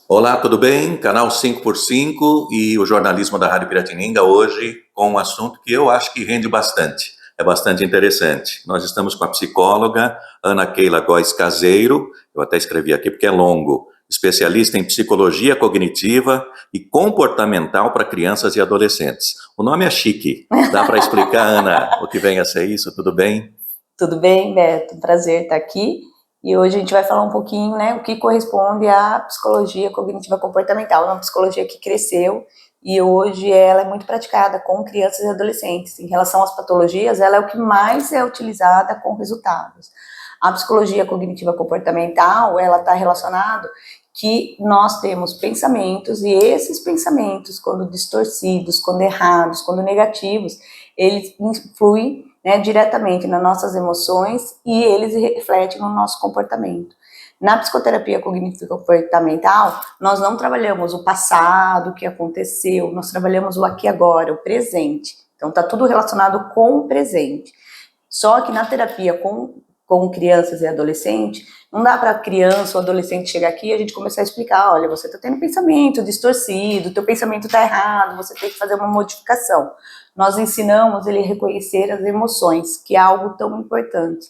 Olá, tudo bem? Canal 5x5 e o jornalismo da Rádio Piratininga hoje com um assunto que eu acho que rende bastante, é bastante interessante. Nós estamos com a psicóloga Ana Keila Góes Caseiro, eu até escrevi aqui porque é longo, especialista em psicologia cognitiva e comportamental para crianças e adolescentes. O nome é chique, dá para explicar, Ana, o que vem a ser isso, tudo bem? Tudo bem, Beto? Prazer estar aqui. E hoje a gente vai falar um pouquinho, né, o que corresponde à psicologia cognitiva comportamental, uma psicologia que cresceu e hoje ela é muito praticada com crianças e adolescentes. Em relação às patologias, ela é o que mais é utilizada com resultados. A psicologia cognitiva comportamental, ela está relacionada que nós temos pensamentos e esses pensamentos, quando distorcidos, quando errados, quando negativos, eles influem, né, diretamente nas nossas emoções e eles refletem no nosso comportamento. Na psicoterapia cognitiva comportamental, nós não trabalhamos o passado, o que aconteceu, nós trabalhamos o aqui e agora, o presente. Então, está tudo relacionado com o presente. Só que na terapia com crianças e adolescentes, não dá para criança ou adolescente chegar aqui e a gente começar a explicar, olha, você está tendo pensamento distorcido, teu pensamento está errado, você tem que fazer uma modificação. Nós ensinamos ele a reconhecer as emoções, que é algo tão importante,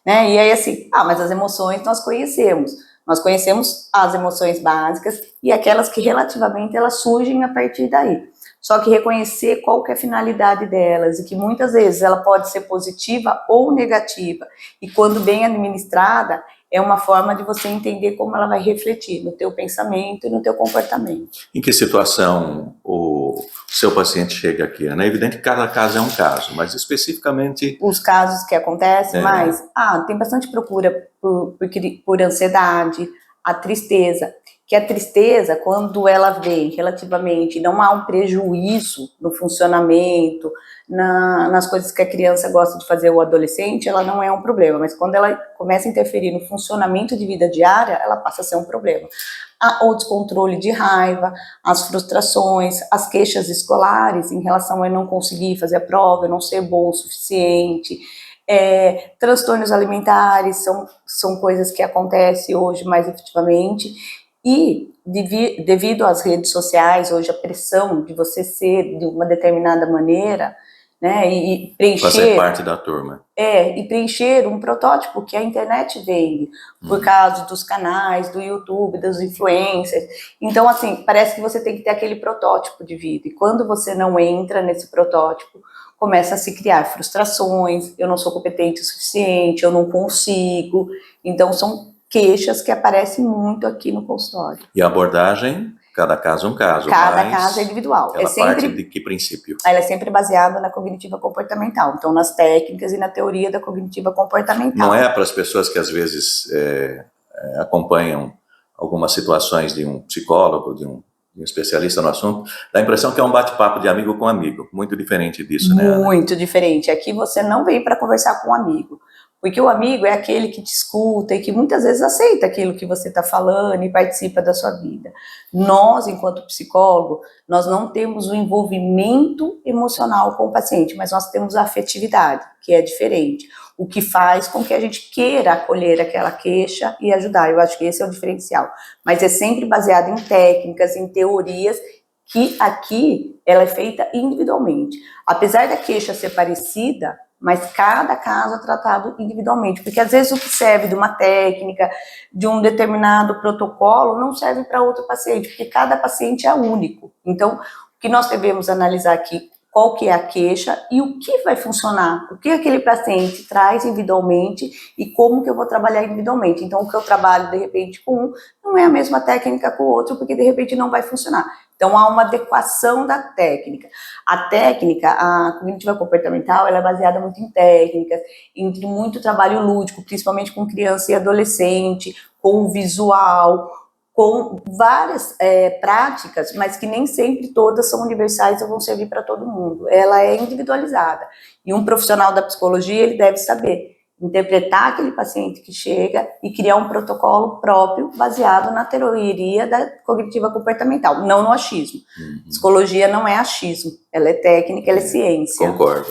né? E aí assim, mas as emoções nós conhecemos as emoções básicas e aquelas que relativamente elas surgem a partir daí. Só que reconhecer qual que é a finalidade delas e que muitas vezes ela pode ser positiva ou negativa e quando bem administrada é uma forma de você entender como ela vai refletir no teu pensamento e no teu comportamento. Em que situação o seu paciente chega aqui, Ana? É evidente que cada caso é um caso, mas especificamente... Os casos que acontecem mais, tem bastante procura por ansiedade, a tristeza, que a tristeza, quando ela vem relativamente, não há um prejuízo no funcionamento, nas coisas que a criança gosta de fazer, o adolescente, ela não é um problema, mas quando ela começa a interferir no funcionamento de vida diária, ela passa a ser um problema. O descontrole de raiva, as frustrações, as queixas escolares em relação a não conseguir fazer a prova, não ser bom o suficiente, transtornos alimentares são coisas que acontecem hoje mais efetivamente, e devido às redes sociais, hoje a pressão de você ser de uma determinada maneira, né, e preencher... Fazer parte da turma. E preencher um protótipo que a internet vende, por causa dos canais, do YouTube, dos influencers. Então, assim, parece que você tem que ter aquele protótipo de vida. E quando você não entra nesse protótipo, começa a se criar frustrações, eu não sou competente o suficiente, eu não consigo. Então, são queixas que aparecem muito aqui no consultório. E a abordagem, cada caso é um caso. Cada caso é individual. Ela parte de que princípio? Ela é sempre baseada na cognitiva comportamental, então nas técnicas e na teoria da cognitiva comportamental. Não é para as pessoas que às vezes acompanham algumas situações de um psicólogo, de um especialista no assunto, dá a impressão que é um bate-papo de amigo com amigo, muito diferente disso, né, Ana? Muito diferente. Aqui você não vem para conversar com um amigo, porque o amigo é aquele que te escuta e que muitas vezes aceita aquilo que você está falando e participa da sua vida. Nós, enquanto psicólogo, nós não temos o envolvimento emocional com o paciente, mas nós temos a afetividade, que é diferente. O que faz com que a gente queira acolher aquela queixa e ajudar. Eu acho que esse é o diferencial. Mas é sempre baseado em técnicas, em teorias, que aqui ela é feita individualmente. Apesar da queixa ser parecida, mas cada caso é tratado individualmente, porque às vezes o que serve de uma técnica, de um determinado protocolo, não serve para outro paciente, porque cada paciente é único. Então, o que nós devemos analisar aqui, qual que é a queixa e o que vai funcionar, o que aquele paciente traz individualmente e como que eu vou trabalhar individualmente. Então, o que eu trabalho, de repente, com um, não é a mesma técnica com o outro, porque, de repente, não vai funcionar. Então, há uma adequação da técnica. A técnica, a cognitiva comportamental, ela é baseada muito em técnicas, em muito trabalho lúdico, principalmente com criança e adolescente, com o visual, com várias práticas, mas que nem sempre todas são universais ou vão servir para todo mundo. Ela é individualizada. E um profissional da psicologia, ele deve saber interpretar aquele paciente que chega e criar um protocolo próprio baseado na teoria da cognitiva comportamental, não no achismo. Psicologia não é achismo, ela é técnica, ela é ciência. Concordo.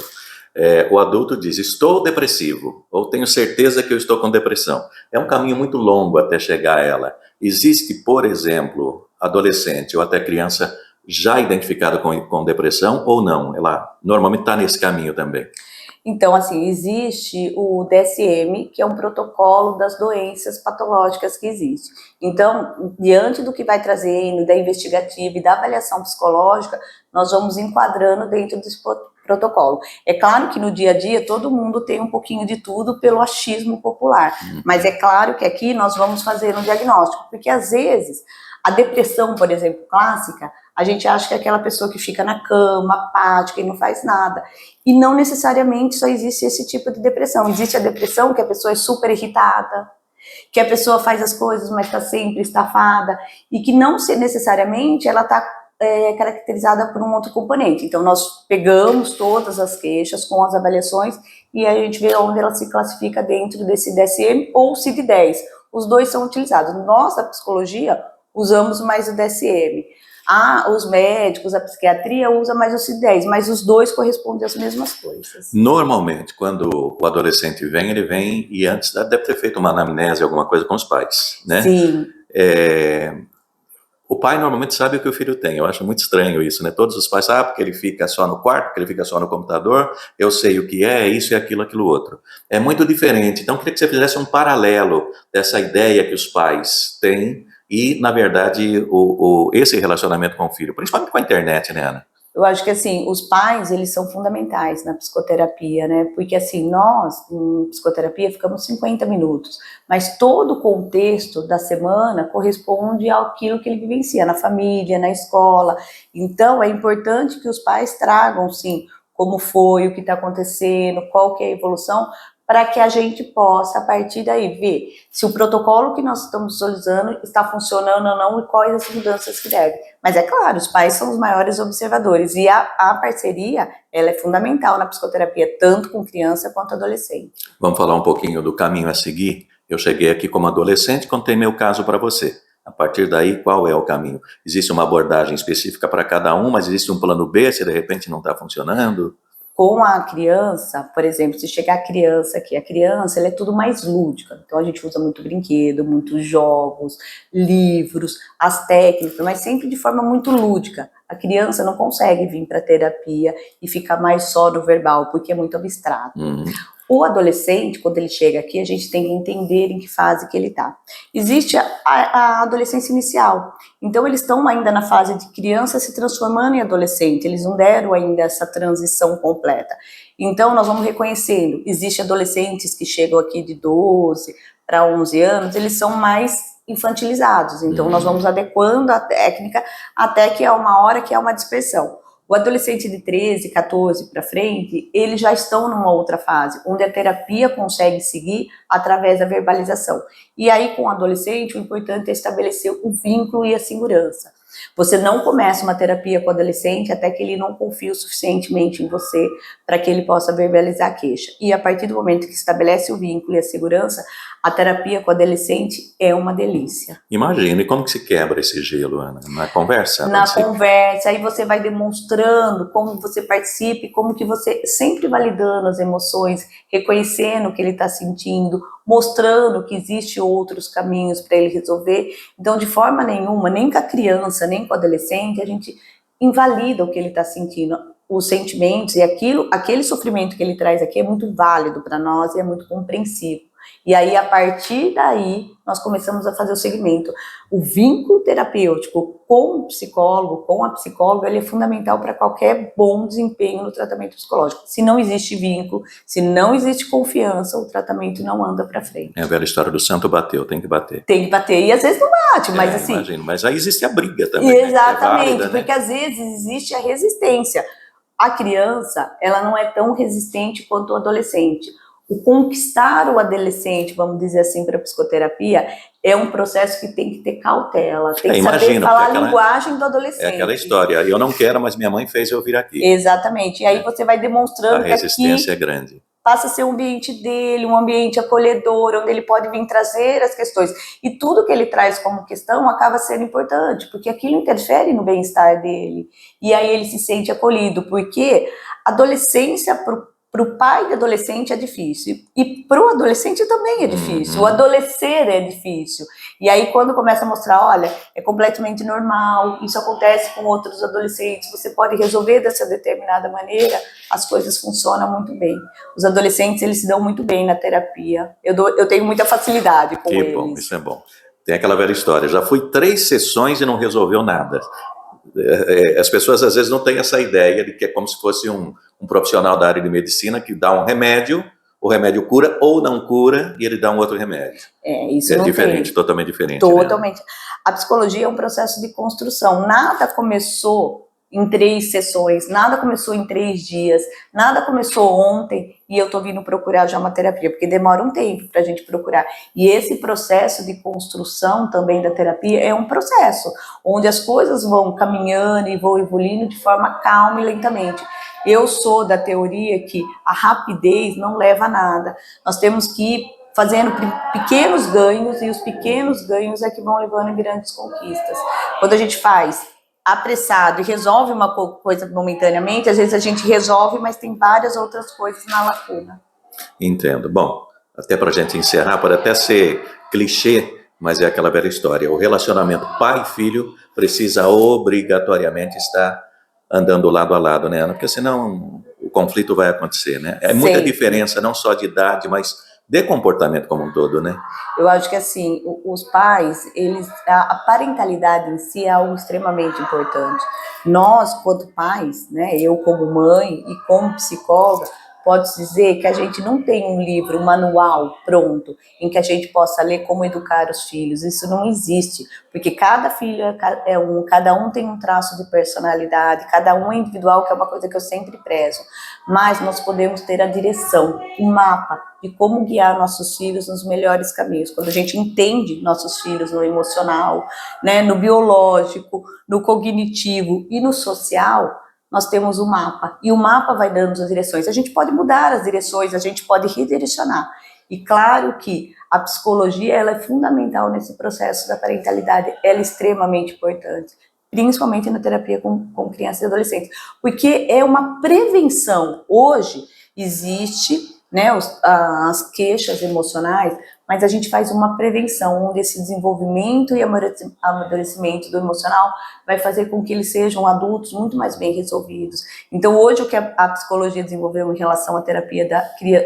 O adulto diz, estou depressivo, ou tenho certeza que eu estou com depressão. É um caminho muito longo até chegar a ela. Existe, por exemplo, adolescente ou até criança já identificada com depressão ou não? Ela normalmente está nesse caminho também. Então, assim, existe o DSM, que é um protocolo das doenças patológicas que existe. Então, diante do que vai trazendo, da investigativa e da avaliação psicológica, nós vamos enquadrando dentro desse protocolo. É claro que no dia a dia todo mundo tem um pouquinho de tudo pelo achismo popular, mas é claro que aqui nós vamos fazer um diagnóstico, porque às vezes a depressão, por exemplo, clássica, a gente acha que é aquela pessoa que fica na cama, apática e não faz nada. E não necessariamente só existe esse tipo de depressão. Existe a depressão que a pessoa é super irritada, que a pessoa faz as coisas, mas está sempre estafada, e que não necessariamente ela está caracterizada por um outro componente. Então, nós pegamos todas as queixas com as avaliações e aí a gente vê onde ela se classifica dentro desse DSM ou CID-10. Os dois são utilizados. Nós, da psicologia, usamos mais o DSM. Os médicos, a psiquiatria usa mais o CID-10, mas os dois correspondem às mesmas coisas. Normalmente, quando o adolescente vem, ele vem e antes deve ter feito uma anamnese, alguma coisa com os pais, né? Sim. O pai normalmente sabe o que o filho tem. Eu acho muito estranho isso, né? Todos os pais sabem porque ele fica só no quarto, porque ele fica só no computador, eu sei o que é isso e aquilo, aquilo outro. É muito diferente. Então, eu queria que você fizesse um paralelo dessa ideia que os pais têm e, na verdade, esse relacionamento com o filho, principalmente com a internet, né, Ana? Eu acho que, assim, os pais, eles são fundamentais na psicoterapia, né? Porque, assim, nós, em psicoterapia, ficamos 50 minutos, mas todo o contexto da semana corresponde àquilo que ele vivencia na família, na escola. Então, é importante que os pais tragam, sim, como foi, o que está acontecendo, qual que é a evolução, para que a gente possa, a partir daí, ver se o protocolo que nós estamos visualizando está funcionando ou não e quais as mudanças que devem. Mas é claro, os pais são os maiores observadores e a parceria, ela é fundamental na psicoterapia, tanto com criança quanto adolescente. Vamos falar um pouquinho do caminho a seguir? Eu cheguei aqui como adolescente, contei meu caso para você. A partir daí, qual é o caminho? Existe uma abordagem específica para cada um, mas existe um plano B se de repente não está funcionando? Com a criança, por exemplo, se chegar a criança aqui, a criança ela é tudo mais lúdica, então a gente usa muito brinquedo, muitos jogos, livros, as técnicas, mas sempre de forma muito lúdica. A criança não consegue vir para terapia e ficar mais só no verbal, porque é muito abstrato. O adolescente, quando ele chega aqui, a gente tem que entender em que fase que ele está. Existe a adolescência inicial, então eles estão ainda na fase de criança se transformando em adolescente, eles não deram ainda essa transição completa. Então nós vamos reconhecendo, existem adolescentes que chegam aqui de 12 para 11 anos, eles são mais infantilizados, então nós vamos adequando a técnica até que há uma hora que há uma dispersão. O adolescente de 13, 14 para frente, eles já estão numa outra fase, onde a terapia consegue seguir através da verbalização. E aí, com o adolescente, o importante é estabelecer o vínculo e a segurança. Você não começa uma terapia com o adolescente até que ele não confie o suficientemente em você para que ele possa verbalizar a queixa. E a partir do momento que estabelece o vínculo e a segurança, a terapia com o adolescente é uma delícia. Imagina, e como que se quebra esse gelo, Ana? Na conversa? Na conversa, aí você vai demonstrando como você participa, como que você sempre validando as emoções, reconhecendo o que ele está sentindo, mostrando que existem outros caminhos para ele resolver. Então, de forma nenhuma, nem com a criança, nem com o adolescente, a gente invalida o que ele está sentindo. Os sentimentos e aquele sofrimento que ele traz aqui é muito válido para nós e é muito compreensível. E aí, a partir daí, nós começamos a fazer o segmento. O vínculo terapêutico com o psicólogo, com a psicóloga, ele é fundamental para qualquer bom desempenho no tratamento psicológico. Se não existe vínculo, se não existe confiança, o tratamento não anda para frente. É a velha história do santo bateu, tem que bater. Tem que bater, e às vezes não bate, mas assim... Imagino, mas aí existe a briga também, exatamente, né? É válida, porque às vezes existe a resistência. A criança, ela não é tão resistente quanto o adolescente. O conquistar o adolescente, vamos dizer assim, para a psicoterapia, é um processo que tem que ter cautela, tem que saber falar a linguagem do adolescente. É aquela história, eu não quero, mas minha mãe fez eu vir aqui. Exatamente, e aí você vai demonstrando que a resistência é grande. Passa a ser o ambiente dele, um ambiente acolhedor, onde ele pode vir trazer as questões. E tudo que ele traz como questão acaba sendo importante, porque aquilo interfere no bem-estar dele. E aí ele se sente acolhido, porque a adolescência para para o pai de adolescente é difícil, e para o adolescente também é difícil, o adolescer é difícil. E aí quando começa a mostrar, olha, é completamente normal, isso acontece com outros adolescentes, você pode resolver dessa determinada maneira, as coisas funcionam muito bem. Os adolescentes, eles se dão muito bem na terapia, eu tenho muita facilidade com eles. Que bom, isso é bom. Tem aquela velha história, já fui 3 sessões e não resolveu nada. As pessoas às vezes não têm essa ideia de que é como se fosse um profissional da área de medicina que dá um remédio, o remédio cura ou não cura, e ele dá um outro remédio. Isso não diferente, tem. totalmente diferente. Totalmente. Né? A psicologia é um processo de construção. Nada começou em 3 sessões, nada começou em 3 dias, nada começou ontem e eu tô vindo procurar já uma terapia, porque demora um tempo pra gente procurar. E esse processo de construção também da terapia é um processo, onde as coisas vão caminhando e vão evoluindo de forma calma e lentamente. Eu sou da teoria que a rapidez não leva a nada. Nós temos que ir fazendo pequenos ganhos, e os pequenos ganhos é que vão levando a grandes conquistas. Quando a gente faz apressado e resolve uma coisa momentaneamente, às vezes a gente resolve, mas tem várias outras coisas na lacuna. Entendo. Bom, até para a gente encerrar, pode até ser clichê, mas é aquela velha história. O relacionamento pai e filho precisa obrigatoriamente estar andando lado a lado, né, Ana? Porque senão o conflito vai acontecer, né? É muita diferença, não só de idade, mas de comportamento como um todo, né? Eu acho que assim, os pais, a parentalidade em si é algo extremamente importante. Nós, quanto pais, né, eu como mãe e como psicóloga, pode dizer que a gente não tem um livro, um manual pronto, em que a gente possa ler como educar os filhos. Isso não existe, porque cada filho é um, cada um tem um traço de personalidade, cada um é individual, que é uma coisa que eu sempre prezo. Mas nós podemos ter a direção, o mapa de como guiar nossos filhos nos melhores caminhos. Quando a gente entende nossos filhos no emocional, né, no biológico, no cognitivo e no social, nós temos o mapa, e o mapa vai dando as direções. A gente pode mudar as direções, a gente pode redirecionar. E claro que a psicologia, ela é fundamental nesse processo da parentalidade, ela é extremamente importante, principalmente na terapia com crianças e adolescentes, porque é uma prevenção. Hoje existe, né, as queixas emocionais, mas a gente faz uma prevenção, onde esse desenvolvimento e amadurecimento do emocional vai fazer com que eles sejam adultos muito mais bem resolvidos. Então, hoje, o que a psicologia desenvolveu em relação à terapia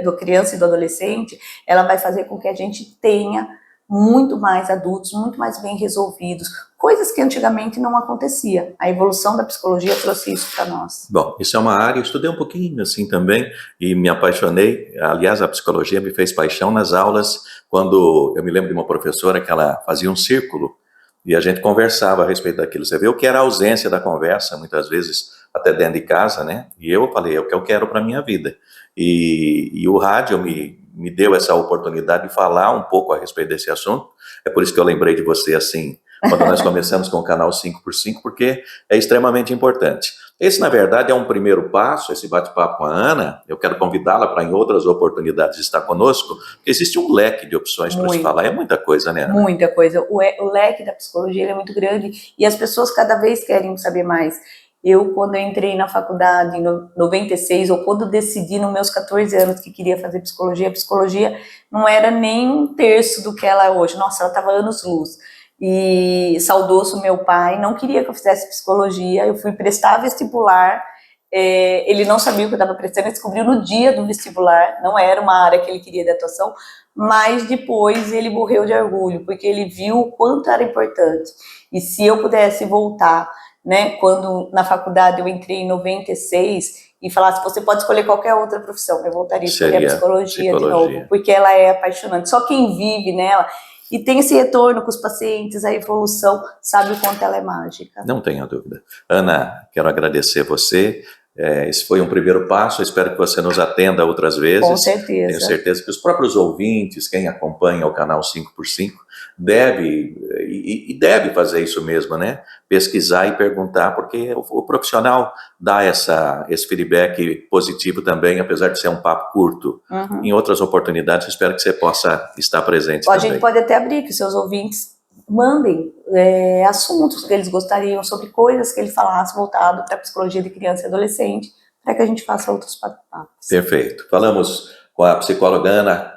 do criança e do adolescente, ela vai fazer com que a gente tenha muito mais adultos, muito mais bem resolvidos, coisas que antigamente não acontecia. A evolução da psicologia trouxe isso para nós. Bom, isso é uma área, eu estudei um pouquinho assim também e me apaixonei. Aliás, a psicologia me fez paixão nas aulas, quando eu me lembro de uma professora que ela fazia um círculo e a gente conversava a respeito daquilo. Você vê o que era a ausência da conversa, muitas vezes até dentro de casa, né? E eu falei, é o que eu quero para a minha vida. E o rádio me deu essa oportunidade de falar um pouco a respeito desse assunto. É por isso que eu lembrei de você assim, quando nós começamos com o canal 5x5, porque é extremamente importante. Esse, na verdade, é um primeiro passo, esse bate-papo com a Ana. Eu quero convidá-la para, em outras oportunidades, estar conosco, porque existe um leque de opções para se falar. É muita coisa, né, Ana? Muita coisa. O leque da psicologia ele é muito grande e as pessoas cada vez querem saber mais. Eu, quando eu entrei na faculdade em 96, ou quando decidi nos meus 14 anos que queria fazer psicologia, a psicologia não era nem um terço do que ela é hoje. Nossa, ela estava anos-luz. E saudoso meu pai não queria que eu fizesse psicologia, eu fui prestar vestibular, ele não sabia o que eu estava prestando, ele descobriu no dia do vestibular, não era uma área que ele queria de atuação, mas depois ele morreu de orgulho, porque ele viu o quanto era importante. E se eu pudesse voltar, né, quando na faculdade eu entrei em 96 e falasse, você pode escolher qualquer outra profissão, eu voltaria a escolher a psicologia de novo, porque ela é apaixonante, só quem vive nela e tem esse retorno com os pacientes, a evolução, sabe o quanto ela é mágica. Não tenha dúvida. Ana, quero agradecer você. Esse foi um primeiro passo, espero que você nos atenda outras vezes. Com certeza. Tenho certeza que os próprios ouvintes, quem acompanha o canal 5x5, deve fazer isso mesmo, né? Pesquisar e perguntar, porque o profissional dá esse feedback positivo também, apesar de ser um papo curto. Uhum. Em outras oportunidades, espero que você possa estar presente também. A gente pode até abrir que os seus ouvintes mandem assuntos que eles gostariam, sobre coisas que ele falasse voltado para a psicologia de criança e adolescente, para que a gente faça outros papos. Perfeito. Falamos com a psicóloga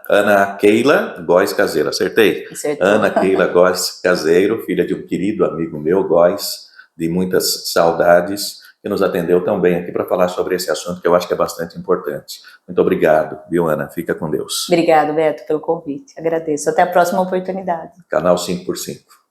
Ana Keila Góes Caseiro, acertei? Acertou. Ana Keila Góes Caseiro, filha de um querido amigo meu, Góes, de muitas saudades, que nos atendeu tão bem aqui para falar sobre esse assunto que eu acho que é bastante importante. Muito obrigado, viu, Ana? Fica com Deus. Obrigado, Beto, pelo convite. Agradeço. Até a próxima oportunidade. Canal 5x5.